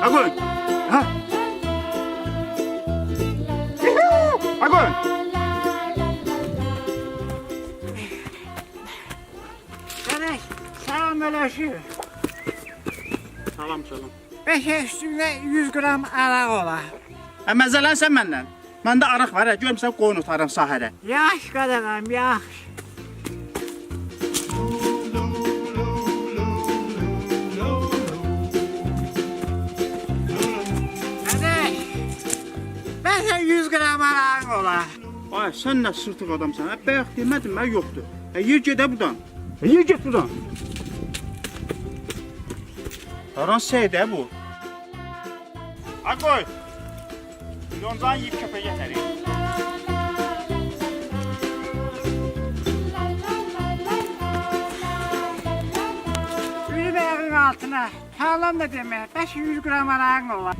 Akın. Ha? Akın. Kardeş, selamünaleyküm. Salam salam. Beşe üstünde 100 gram araq ola. Məzələnsən məndən. Məndə araq var, görmüsən qoyun otarım sahərə. Yaş qadağam, yaş. Kardeş, beşe 100 gram araq ola. Ay, sən nə sırtıq adamsan? Bayaq demədim mən yoxdur. Yer gedə buradan. Yer get buradan. Aran seydə bu. Akoy. Yoncan yiyib köpək gətərik. Ürüm ayağın altına. Sağlam da demək, beşe 100 gram araq ola.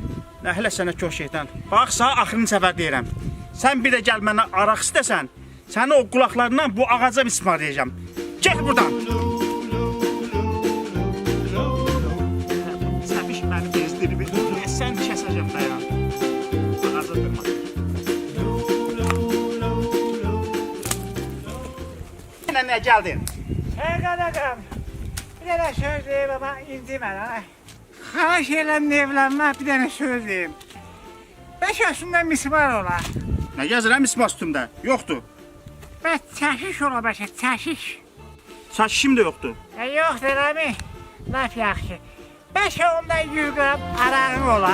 Nəhlə sənə çox şeytan. Bax, sağ axırıncı səfər deyirəm. Sən bir də gəl mənə araq istəsən, səni o qulaqlarından bu ağaca mismarlayacağam. Get buradan. Səbiş məni bezdirib. Sən kəsəcəm dayan. Ağaca durma. Yenə nə gəldin? Hey qadağam, bir dənə söz deyim ama incimə ha. Xahiş eləm evlənmə, bir dənə söz deyim. Beş yaşında mismar ola. Nə gəzirəm ismas üstümdə? Yoxdur. Bəs çəşiş ola bəşə, çəşiş. Saçışım da yoxdur. Yoxdur eləmi? Laf yaxşı. Beşe onda 100 gram arağın ola.